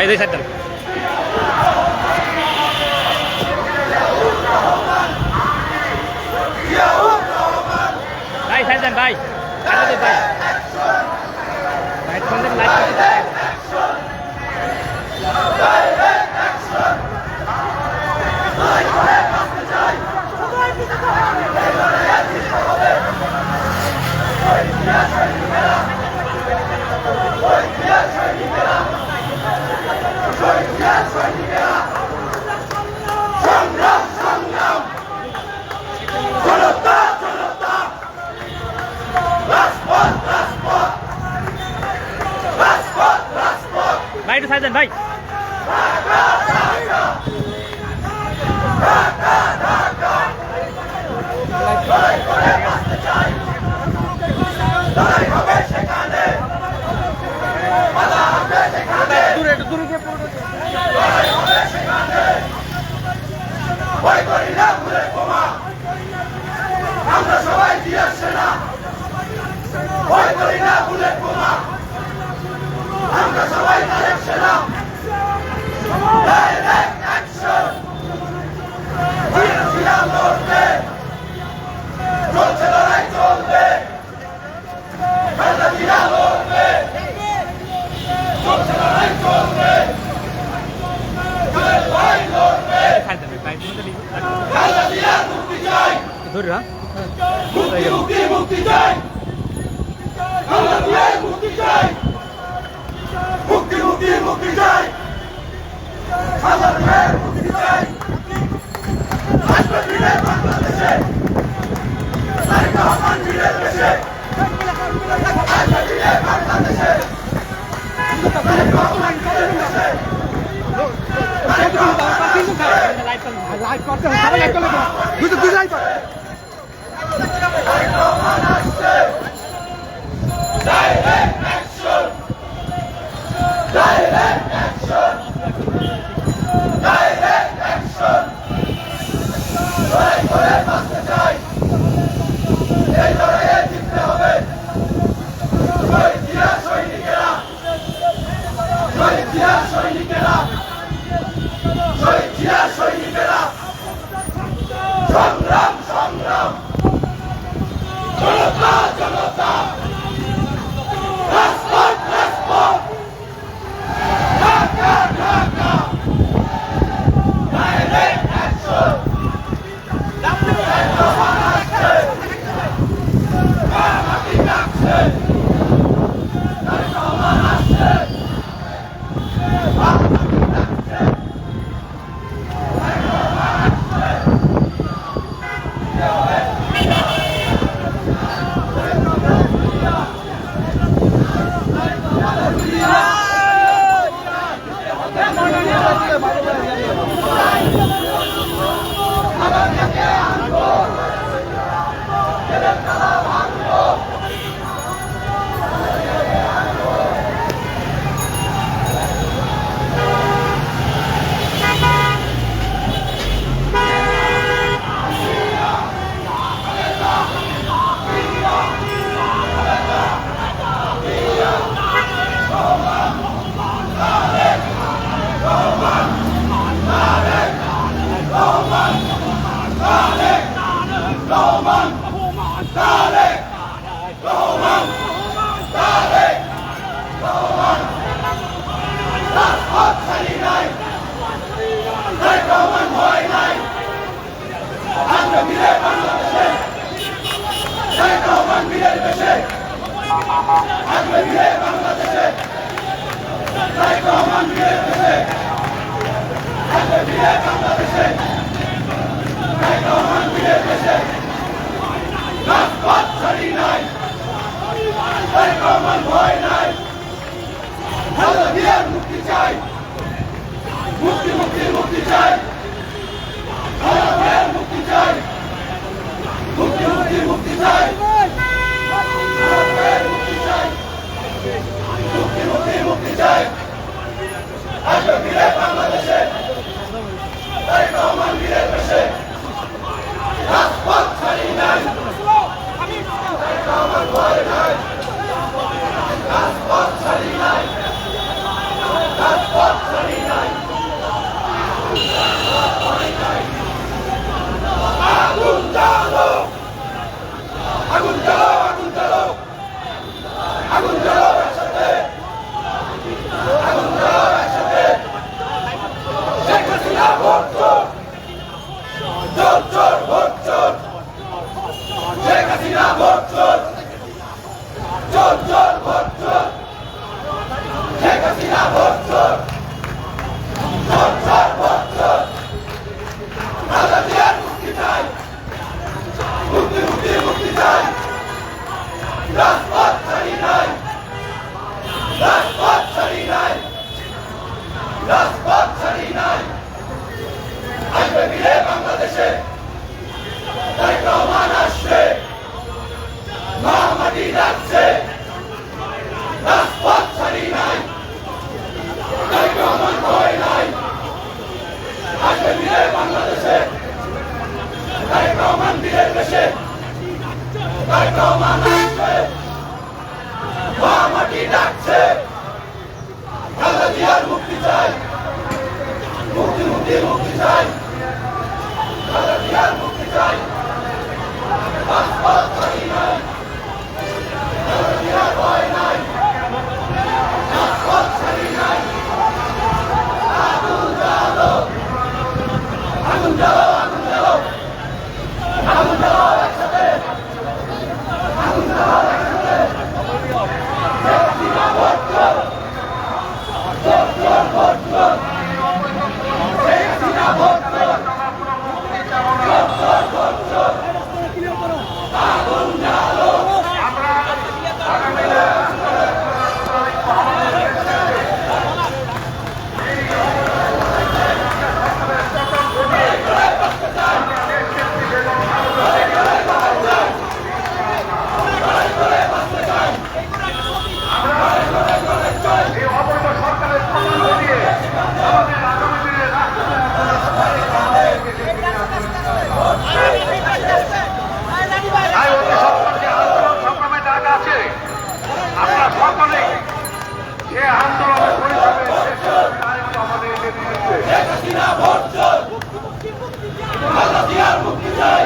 দুই সাইড ভাই সাইড দেন ভাই ভাই ভাই ফোন দেন লাইট ভাই একটু সাইড দেন ভাই আমরা সবাই জিয়ার সেনা ভয় করি না বুলেট বোমা আমরা সবাই তারেক সেনা ডাইরেক্ট অ্যাকশন জিয়া লড়বে চলছে লড়াই চলবে জিয়া লড়বে চলছে লড়াই চলবে ভাই লড়বে জিয়া মুক্তি চাই ধরে না মুক্তি মুক্তি মুক্তি চাই আমরা দিয়াই মুক্তি চাই মুক্তি মুক্তি মুক্তি চাই আমরা দিয়াই মুক্তি চাই আসবে ফিরে বাংলাদেশে তারেক রহমান ফিরে দেশে আসবে ফিরে বাংলাদেশে তারেক রহমান ফিরে দেশে তারেক রহমান লাইভ করতে হবে লাইভ করলে দুটো লাইভ তারেক রহমান আসছে direct action direct action direct action লড়াই করে বাঁচতে চাই এই লড়াইয়ে জিততে হবে শহীদ জিয়ার সৈনিকেরা শহীদ জিয়ার সৈনিকেরা শহীদ জিয়ার সৈনিকেরা সংগ্রাম সংগ্রাম জনতা জনতা রাজপথ রাজপথ ঢাকা ঢাকা ডাইরেক্ট অ্যাকশন মাটি ডাকছে তারেক রহমান আসছে মাটি ডাকছে তারেক রহমান আসছে মুক্তি চাই চোর চোর ভোট চোর, শেখ হাসিনা ভোট চোর, চোর চোর ভোট চোর, শেখ হাসিনা ভোট চোর, চোর চোর ভোট চোর, খালেদা জিয়ার মুক্তি চাই, মুক্তি মুক্তি মুক্তি চাই, রাজপথ ছাড়ি নাই, রাজপথ ছাড়ি নাই, রাজপথ ছাড়ি নাই, আসবে ফিরে বাংলাদেশে, তারেক রহমান আসবে, মা মাটি ডাকছে, রাজপথ ছাড়ি নাই, তারেক রহমান ভয় নাই, আসবে ফিরে বাংলাদেশে, তারেক রহমান বীরের বেশে, তারেক রহমান আসবে, মা মাটি ডাকছে, খালেদা জিয়ার মুক্তি চাই, মুক্তি মুক্তি মুক্তি চাই, খালেদা জিয়ার মুক্তি চাই, রাজপথ ছাড়ি নাই, খালেদা জিয়ার ভয় নাই, রাজপথ ছাড়ি নাই, আগুন জ্বালো, আগুন জ্বালো, আগুন জ্বালো, আগুন জ্বালো একসাথে, আগুন জ্বালো একসাথে, শেখ হাসিনা ভোট চোর, চোর চোর ভোট চোর, শেখ হাসিনা ভোট চোর, চোর চোর ভোট চোর, আগুন জ্বালো, আপনারা সকলে যে আন্দোলনের পরিষেবে আমাদের নেতৃত্বে শেখ হাসিনা ভোট চোর, খালেদা জিয়ার মুক্তি চাই,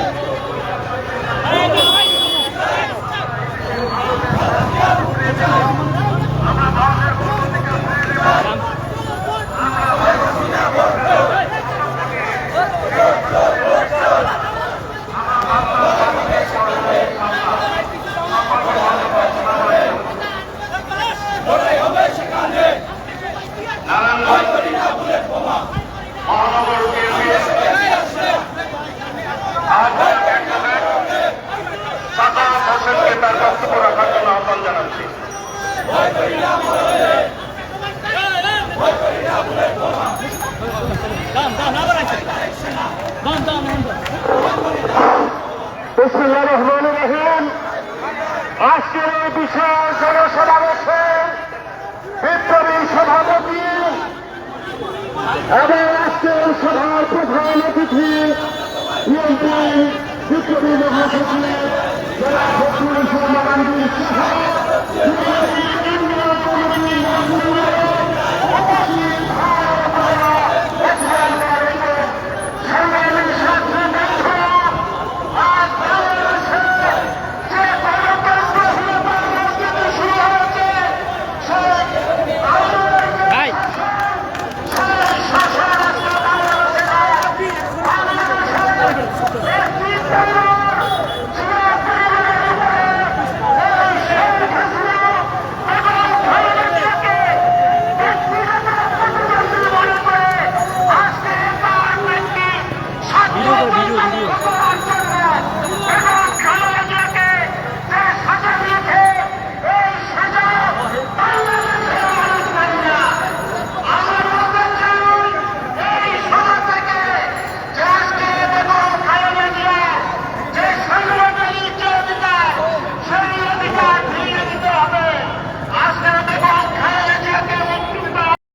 আমরা মানুষের পক্ষ থেকে ফিরে দেব। মহানগর বিএনপি সাধারণ হোসেনকে তার বক্তব্য রাখার জন্য আহ্বান জানাচ্ছি। বিসমিল্লাহির রহমানির রহিম। আজকের এই বিশাল জনসমাবেশের বিপ্লবী সভাপতি এবং আজকের সভার প্রধান অতিথি বিএনপি বিপ্লবী মহাসচিব জনাব ফখরুল ইসলাম আলমগীর সহ